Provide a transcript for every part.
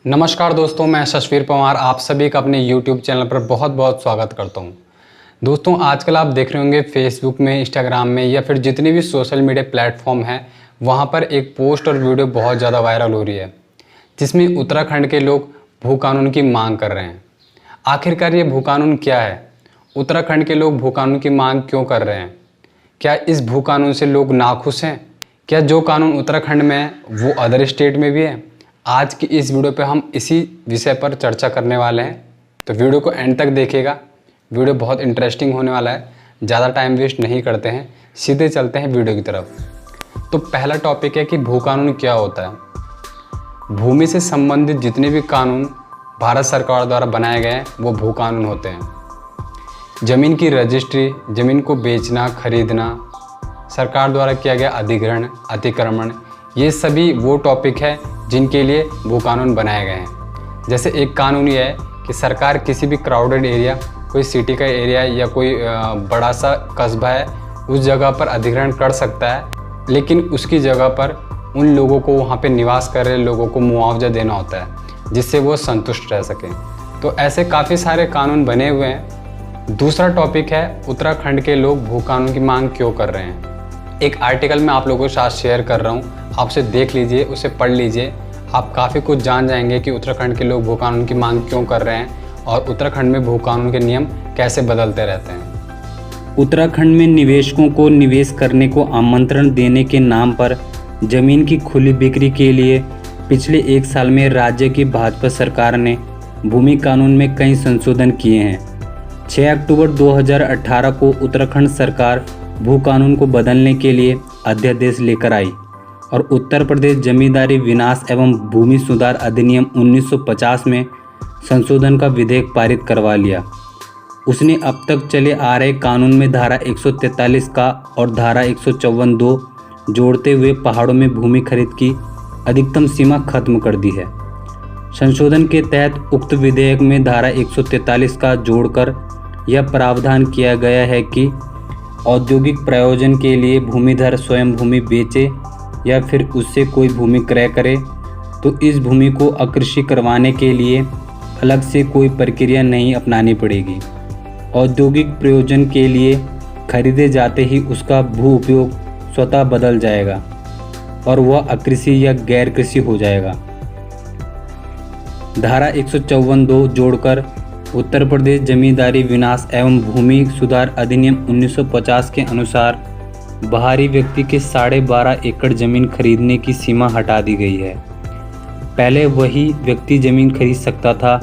नमस्कार दोस्तों, मैं शशवीर पवार आप सभी का अपने YouTube चैनल पर बहुत बहुत स्वागत करता हूं। दोस्तों, आजकल आप देख रहे होंगे फेसबुक में, इंस्टाग्राम में या फिर जितने भी सोशल मीडिया प्लेटफॉर्म हैं वहां पर एक पोस्ट और वीडियो बहुत ज़्यादा वायरल हो रही है, जिसमें उत्तराखंड के लोग भू कानून की मांग कर रहे हैं। आखिरकार ये भू कानून क्या है? उत्तराखंड के लोग भू कानून की मांग क्यों कर रहे हैं? क्या इस भू कानून से लोग नाखुश हैं? क्या जो कानून उत्तराखंड में है वो अदर स्टेट में भी है? आज की इस वीडियो पे हम इसी विषय पर चर्चा करने वाले हैं, तो वीडियो को एंड तक देखिएगा। वीडियो बहुत इंटरेस्टिंग होने वाला है। ज़्यादा टाइम वेस्ट नहीं करते हैं, सीधे चलते हैं वीडियो की तरफ। तो पहला टॉपिक है कि भू कानून क्या होता है। भूमि से संबंधित जितने भी कानून भारत सरकार द्वारा बनाए गए हैं वो भू कानून होते हैं। ज़मीन की रजिस्ट्री, ज़मीन को बेचना खरीदना, सरकार द्वारा किया गया अधिग्रहण अतिक्रमण, ये सभी वो टॉपिक है जिनके लिए भू कानून बनाए गए हैं। जैसे एक कानून ये है कि सरकार किसी भी क्राउडेड एरिया, कोई सिटी का एरिया या कोई बड़ा सा कस्बा है, उस जगह पर अधिग्रहण कर सकता है, लेकिन उसकी जगह पर उन लोगों को, वहाँ पे निवास कर रहे लोगों को मुआवजा देना होता है, जिससे वो संतुष्ट रह सकें। तो ऐसे काफ़ी सारे कानून बने हुए हैं। दूसरा टॉपिक है उत्तराखंड के लोग भू कानून की मांग क्यों कर रहे हैं। एक आर्टिकल मैं आप लोगों के साथ शेयर कर रहा हूँ, आप उसे देख लीजिए, उसे पढ़ लीजिए। आप काफ़ी कुछ जान जाएंगे कि उत्तराखंड के लोग भू कानून की मांग क्यों कर रहे हैं और उत्तराखंड में भू कानून के नियम कैसे बदलते रहते हैं। उत्तराखंड में निवेशकों को निवेश करने को आमंत्रण देने के नाम पर जमीन की खुली बिक्री के लिए पिछले 1 साल में राज्य की भाजपा सरकार ने भूमि कानून में कई संशोधन किए हैं। 6 अक्टूबर 2018 को उत्तराखंड सरकार भू कानून को बदलने के लिए अध्यादेश लेकर आई और उत्तर प्रदेश जमींदारी विनाश एवं भूमि सुधार अधिनियम 1950 में संशोधन का विधेयक पारित करवा लिया। उसने अब तक चले आ रहे कानून में धारा 143 का और धारा 154(2) जोड़ते हुए पहाड़ों में भूमि खरीद की अधिकतम सीमा खत्म कर दी है। संशोधन के तहत उक्त विधेयक में धारा 143 का जोड़कर यह प्रावधान किया गया है कि औद्योगिक प्रयोजन के लिए भूमिधर स्वयं भूमि बेचे या फिर उससे कोई भूमि क्रय करे तो इस भूमि को अकृषि करवाने के लिए अलग से कोई प्रक्रिया नहीं अपनानी पड़ेगी। औद्योगिक प्रयोजन के लिए खरीदे जाते ही उसका भू उपयोग स्वतः बदल जाएगा और वह अकृषि या गैर कृषि हो जाएगा। धारा 154(2) जोड़कर उत्तर प्रदेश जमींदारी विनाश एवं भूमि सुधार अधिनियम 1950 के अनुसार बाहरी व्यक्ति के 12.5 एकड़ जमीन खरीदने की सीमा हटा दी गई है। पहले वही व्यक्ति जमीन खरीद सकता था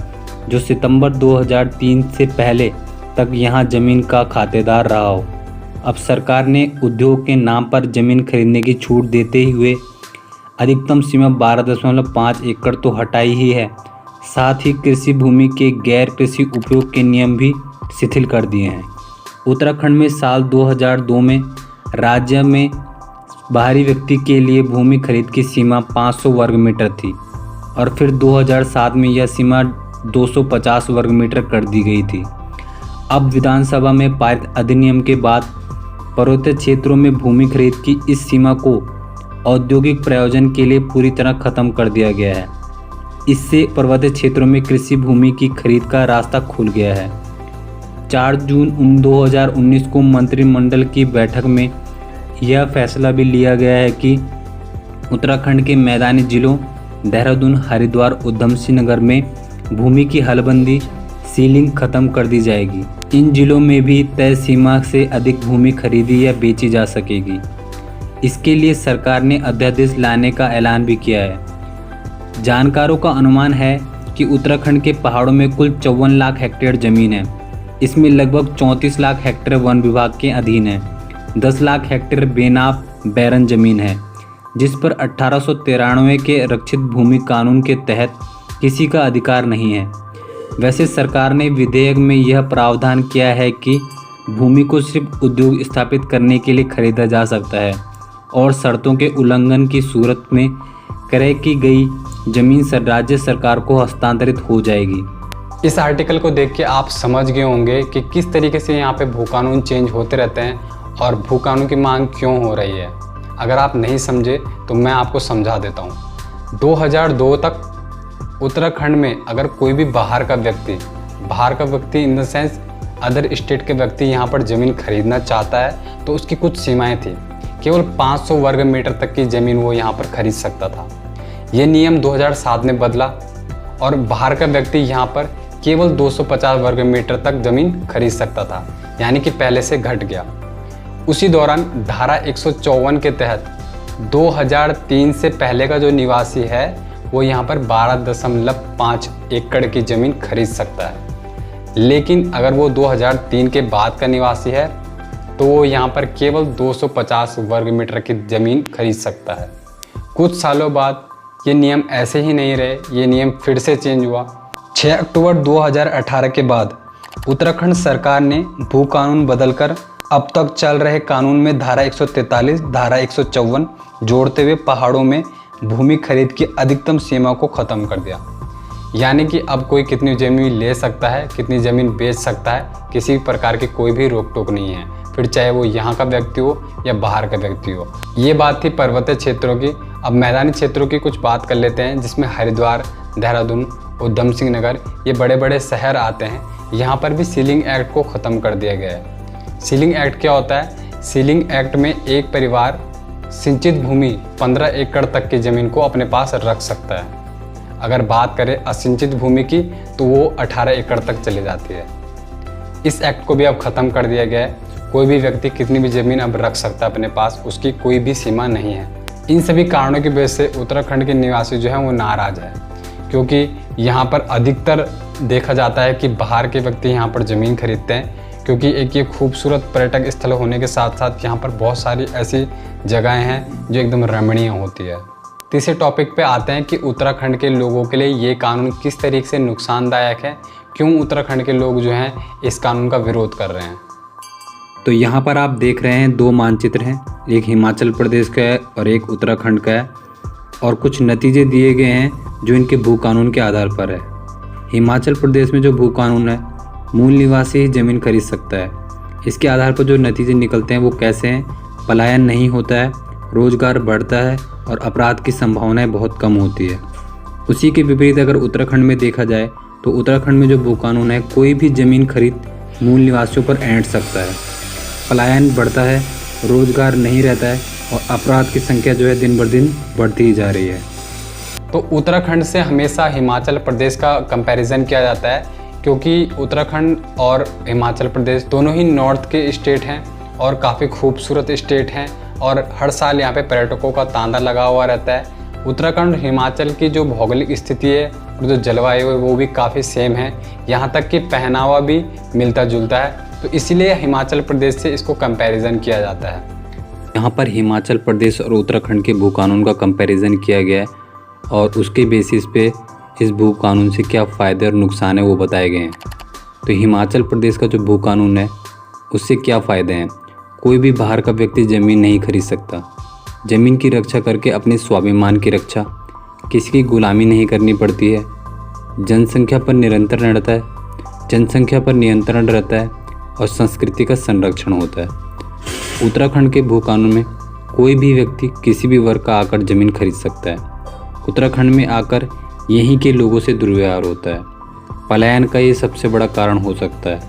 जो सितंबर 2003 से पहले तक यहां जमीन का खातेदार रहा हो। अब सरकार ने उद्योग के नाम पर जमीन खरीदने की छूट देते हुए अधिकतम सीमा 12.5 एकड़ तो हटाई ही है, साथ ही कृषि भूमि के गैर कृषि उपयोग के नियम भी शिथिल कर दिए हैं। उत्तराखंड में साल 2002 में राज्य में बाहरी व्यक्ति के लिए भूमि खरीद की सीमा 500 वर्ग मीटर थी और फिर 2007 में यह सीमा 250 वर्ग मीटर कर दी गई थी। अब विधानसभा में पारित अधिनियम के बाद पर्वतीय क्षेत्रों में भूमि खरीद की इस सीमा को औद्योगिक प्रयोजन के लिए पूरी तरह खत्म कर दिया गया है। इससे पर्वतीय क्षेत्रों में कृषि भूमि की खरीद का रास्ता खुल गया है। 4 जून 2019 को मंत्रिमंडल की बैठक में यह फैसला भी लिया गया है कि उत्तराखंड के मैदानी जिलों देहरादून, हरिद्वार, उधम सिंह नगर में भूमि की हलबंदी सीलिंग खत्म कर दी जाएगी। इन जिलों में भी तय सीमा से अधिक भूमि खरीदी या बेची जा सकेगी। इसके लिए सरकार ने अध्यादेश लाने का ऐलान भी किया है। जानकारों का अनुमान है कि उत्तराखंड के पहाड़ों में कुल 54 लाख हेक्टेयर जमीन है। इसमें लगभग 34 लाख हेक्टेयर वन विभाग के अधीन है। 10 लाख हेक्टेयर बेनाप बैरन जमीन है, जिस पर 1893 के रक्षित भूमि कानून के तहत किसी का अधिकार नहीं है। वैसे सरकार ने विधेयक में यह प्रावधान किया है कि भूमि को सिर्फ उद्योग स्थापित करने के लिए खरीदा जा सकता है और शर्तों के उल्लंघन की सूरत में क्रय की गई जमीन राज्य सरकार को हस्तांतरित हो जाएगी। इस आर्टिकल को देख के आप समझ गए होंगे कि किस तरीके से यहाँ पे भू कानून चेंज होते रहते हैं और भू कानून की मांग क्यों हो रही है। अगर आप नहीं समझे तो मैं आपको समझा देता हूँ। 2002 तक उत्तराखंड में अगर कोई भी बाहर का व्यक्ति in the sense other state के व्यक्ति यहाँ पर ज़मीन खरीदना चाहता है तो उसकी कुछ सीमाएं थी। केवल 500 वर्ग मीटर तक की ज़मीन वो यहाँ पर खरीद सकता था। ये नियम 2007 में बदला और बाहर का व्यक्ति यहाँ पर केवल 250 वर्ग मीटर तक ज़मीन खरीद सकता था, यानी कि पहले से घट गया। उसी दौरान धारा 154 के तहत 2003 से पहले का जो निवासी है वो यहाँ पर 12.5 एकड़ की ज़मीन खरीद सकता है। लेकिन अगर वो 2003 के बाद का निवासी है तो वो यहाँ पर केवल 250 वर्ग मीटर की ज़मीन खरीद सकता है। कुछ सालों बाद ये नियम ऐसे ही नहीं रहे, ये नियम फिर से चेंज हुआ। 6 अक्टूबर 2018 के बाद उत्तराखंड सरकार ने भू कानून बदलकर अब तक चल रहे कानून में धारा 143, धारा 154 जोड़ते हुए पहाड़ों में भूमि खरीद की अधिकतम सीमा को ख़त्म कर दिया। यानी कि अब कोई कितनी ज़मीन ले सकता है, कितनी ज़मीन बेच सकता है, किसी प्रकार की कोई भी रोक टोक नहीं है, फिर चाहे वो यहाँ का व्यक्ति हो या बाहर का व्यक्ति हो। ये बात थी पर्वतीय क्षेत्रों की। अब मैदानी क्षेत्रों की कुछ बात कर लेते हैं, जिसमें हरिद्वार, देहरादून, उधम सिंह नगर ये बड़े बड़े शहर आते हैं। यहाँ पर भी सीलिंग एक्ट को ख़त्म कर दिया गया है। सीलिंग एक्ट क्या होता है? सीलिंग एक्ट में एक परिवार सिंचित भूमि 15 एकड़ तक की ज़मीन को अपने पास रख सकता है। अगर बात करें असिंचित भूमि की तो वो 18 एकड़ तक चली जाती है। इस एक्ट को भी अब ख़त्म कर दिया गया है। कोई भी व्यक्ति कितनी भी ज़मीन अब रख सकता है अपने पास, उसकी कोई भी सीमा नहीं है। इन सभी कारणों की वजह से उत्तराखंड के निवासी जो हैं वो नाराज़ है, क्योंकि यहाँ पर अधिकतर देखा जाता है कि बाहर के व्यक्ति यहाँ पर ज़मीन खरीदते हैं, क्योंकि एक ये खूबसूरत पर्यटक स्थल होने के साथ साथ यहाँ पर बहुत सारी ऐसी जगहें हैं जो एकदम रमणीय होती है। तीसरे टॉपिक पे आते हैं कि उत्तराखंड के लोगों के लिए ये कानून किस तरीके से नुकसानदायक है, क्यों उत्तराखंड के लोग जो हैं इस कानून का विरोध कर रहे हैं। तो यहाँ पर आप देख रहे हैं 2 मानचित्र हैं, एक हिमाचल प्रदेश का है और एक उत्तराखंड का है, और कुछ नतीजे दिए गए हैं जो इनके भू कानून के आधार पर है। हिमाचल प्रदेश में जो भू कानून है, मूल निवासी ही ज़मीन खरीद सकता है। इसके आधार पर जो नतीजे निकलते हैं वो कैसे हैं? पलायन नहीं होता है, रोजगार बढ़ता है और अपराध की संभावनाएं बहुत कम होती है। उसी के विपरीत अगर उत्तराखंड में देखा जाए तो उत्तराखंड में जो भू कानून है, कोई भी ज़मीन खरीद मूल निवासियों पर ऐंठ सकता है, पलायन बढ़ता है, रोजगार नहीं रहता है और अपराध की संख्या जो है दिन ब दिन बढ़ती ही जा रही है। तो उत्तराखंड से हमेशा हिमाचल प्रदेश का कंपैरिजन किया जाता है, क्योंकि उत्तराखंड और हिमाचल प्रदेश दोनों ही नॉर्थ के स्टेट हैं और काफ़ी खूबसूरत स्टेट हैं और हर साल यहाँ पे पर्यटकों का तांता लगा हुआ रहता है। उत्तराखंड हिमाचल की जो भौगोलिक स्थिति है और जो जलवायु है वो भी काफ़ी सेम है, यहाँ तक कि पहनावा भी मिलता जुलता है, तो इसीलिए हिमाचल प्रदेश से इसको कंपैरिजन किया जाता है। यहाँ पर हिमाचल प्रदेश और उत्तराखंड के भू कानून का कंपैरिजन किया गया है और उसके बेसिस पे इस भू कानून से क्या फ़ायदे और नुकसान है वो बताए गए हैं। तो हिमाचल प्रदेश का जो भू कानून है उससे क्या फ़ायदे हैं? कोई भी बाहर का व्यक्ति ज़मीन नहीं खरीद सकता, ज़मीन की रक्षा करके अपने स्वाभिमान की रक्षा, किसी की गुलामी नहीं करनी पड़ती है, जनसंख्या पर नियंत्रण रहता है और संस्कृति का संरक्षण होता है। उत्तराखंड के भू कानून में कोई भी व्यक्ति किसी भी वर्ग का आकर ज़मीन खरीद सकता है। उत्तराखंड में आकर यहीं के लोगों से दुर्व्यवहार होता है। पलायन का ये सबसे बड़ा कारण हो सकता है।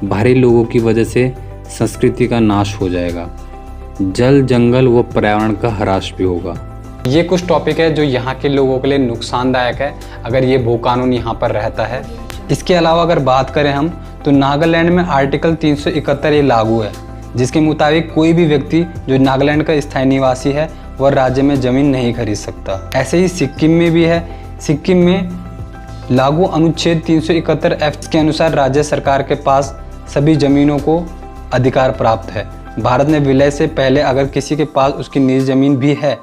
बाहरी लोगों की वजह से संस्कृति का नाश हो जाएगा, जल जंगल व पर्यावरण का ह्रास भी होगा। ये कुछ टॉपिक है जो यहाँ के लोगों के लिए नुकसानदायक है अगर ये भू कानून यहाँ पर रहता है। इसके अलावा अगर बात करें हम तो नागालैंड में आर्टिकल 371 ये लागू है, जिसके मुताबिक कोई भी व्यक्ति जो नागालैंड का स्थायी निवासी है वह राज्य में ज़मीन नहीं खरीद सकता। ऐसे ही सिक्किम में भी है। सिक्किम में लागू अनुच्छेद 371F के अनुसार राज्य सरकार के पास सभी ज़मीनों को अधिकार प्राप्त है। भारत में विलय से पहले अगर किसी के पास उसकी निजी ज़मीन भी है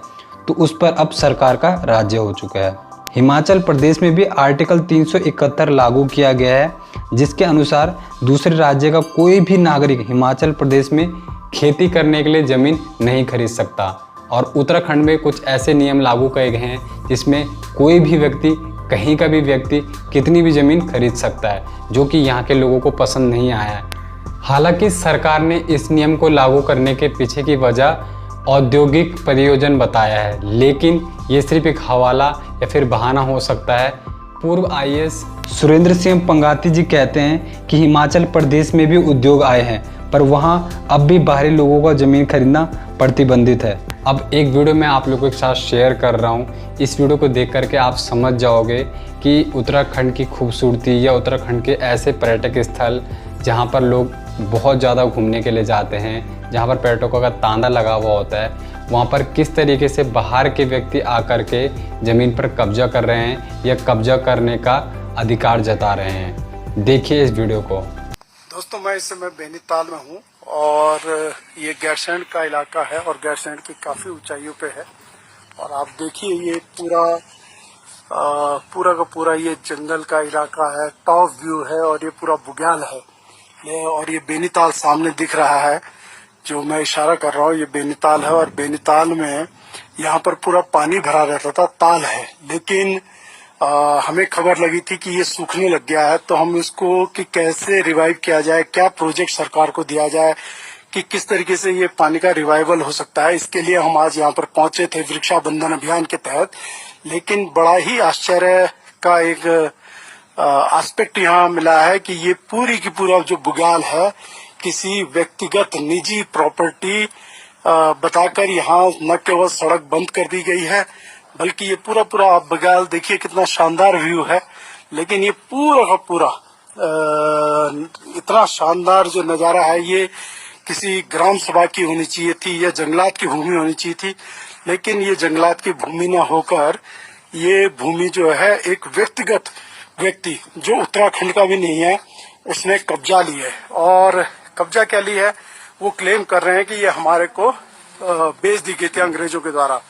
तो उस पर अब सरकार का राज्य हो चुका है। हिमाचल प्रदेश में भी आर्टिकल 371 लागू किया गया है, जिसके अनुसार दूसरे राज्य का कोई भी नागरिक हिमाचल प्रदेश में खेती करने के लिए ज़मीन नहीं खरीद सकता। और उत्तराखंड में कुछ ऐसे नियम लागू किए गए हैं जिसमें कोई भी व्यक्ति, कहीं का भी व्यक्ति कितनी भी ज़मीन खरीद सकता है, जो कि यहाँ के लोगों को पसंद नहीं आया है। हालांकि सरकार ने इस नियम को लागू करने के पीछे की वजह औद्योगिक प्रयोजन बताया है, लेकिन ये सिर्फ एक हवाला या फिर बहाना हो सकता है, पूर्व आईएएस सुरेंद्र सिंह पंगाती जी कहते हैं कि हिमाचल प्रदेश में भी उद्योग आए हैं, पर वहाँ अब भी बाहरी लोगों का ज़मीन खरीदना प्रतिबंधित है। अब एक वीडियो मैं आप लोगों के साथ शेयर कर रहा हूँ। इस वीडियो को देख करके आप समझ जाओगे कि उत्तराखंड की खूबसूरती या उत्तराखंड के ऐसे पर्यटक स्थल जहाँ पर लोग बहुत ज़्यादा घूमने के लिए जाते हैं, जहाँ पर पर्यटकों का तांता लगा हुआ होता है, वहाँ पर किस तरीके से बाहर के व्यक्ति आकर के ज़मीन पर कब्जा कर रहे हैं या कब्जा करने का अधिकार जता रहे हैं। देखिए इस वीडियो को। दोस्तों, मैं इस समय बेनीताल में हूँ और ये गैरसैंण का इलाका है और गैरसैंण की काफ़ी ऊंचाइयों पे है। और आप देखिए ये पूरा का पूरा ये जंगल का इलाका है, टॉप व्यू है और ये पूरा बुग्याल है। और ये बेनीताल सामने दिख रहा है, जो मैं इशारा कर रहा हूँ ये बेनीताल है। और बेनीताल में यहाँ पर पूरा पानी भरा रहता था, ताल है, लेकिन हमें खबर लगी थी कि ये सूखने लग गया है। तो हम इसको कि कैसे रिवाइव किया जाए, क्या प्रोजेक्ट सरकार को दिया जाए कि किस तरीके से ये पानी का रिवाइवल हो सकता है, इसके लिए हम आज यहाँ पर पहुंचे थे वृक्षाबंधन अभियान के तहत। लेकिन बड़ा ही आश्चर्य का एक एस्पेक्ट यहाँ मिला है कि ये पूरी की पूरा जो बुग्याल है किसी व्यक्तिगत निजी प्रॉपर्टी बताकर यहाँ न केवल सड़क बंद कर दी गई है, बल्कि ये पूरा आप बुग्याल देखिए कितना शानदार व्यू है। लेकिन ये पूरा का पूरा इतना शानदार जो नजारा है ये किसी ग्राम सभा की होनी चाहिए थी या जंगलात की भूमि होनी चाहिए थी। लेकिन ये जंगलात की भूमि न होकर ये भूमि जो है एक व्यक्तिगत व्यक्ति जो उत्तराखंड का भी नहीं है उसने कब्जा ली है। और कब्जा क्या ली है, वो क्लेम कर रहे हैं कि ये हमारे को बेच दी गई थी अंग्रेजों के द्वारा।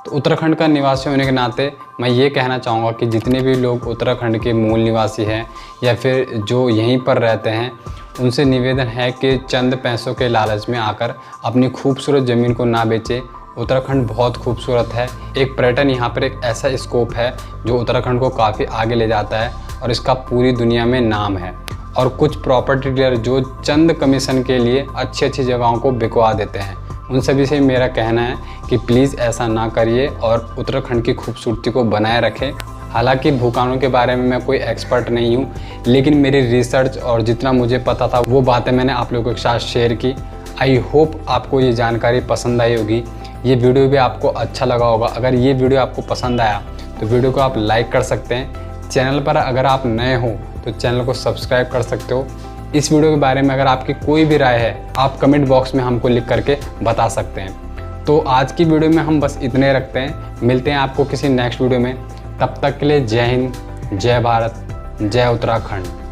तो उत्तराखंड का निवासी होने के नाते मैं ये कहना चाहूँगा कि जितने भी लोग उत्तराखंड के मूल निवासी हैं या फिर जो यहीं पर रहते हैं, उनसे निवेदन है कि चंद पैसों के लालच में आकर अपनी खूबसूरत ज़मीन को ना बेचें। उत्तराखंड बहुत खूबसूरत है। एक पर्यटन यहाँ पर एक ऐसा स्कोप है जो उत्तराखंड को काफ़ी आगे ले जाता है और इसका पूरी दुनिया में नाम है। और कुछ प्रॉपर्टी डीलर जो चंद कमीशन के लिए अच्छी जगहों को बिकवा देते हैं, उन सभी से मेरा कहना है कि प्लीज़ ऐसा ना करिए और उत्तराखंड की खूबसूरती को बनाए रखें। हालांकि भूकानों के बारे में मैं कोई एक्सपर्ट नहीं हूँ, लेकिन मेरी रिसर्च और जितना मुझे पता था वो बातें मैंने आप लोगों के साथ शेयर की। आई होप आपको ये जानकारी पसंद आई होगी, ये वीडियो भी आपको अच्छा लगा होगा। अगर ये वीडियो आपको पसंद आया तो वीडियो को आप लाइक कर सकते हैं। चैनल पर अगर आप नए हो तो चैनल को सब्सक्राइब कर सकते हो। इस वीडियो के बारे में अगर आपकी कोई भी राय है, आप कमेंट बॉक्स में हमको लिख करके बता सकते हैं। तो आज की वीडियो में हम बस इतने रखते हैं। मिलते हैं आपको किसी नेक्स्ट वीडियो में। तब तक के लिए जय हिंद, जय भारत, जय उत्तराखंड।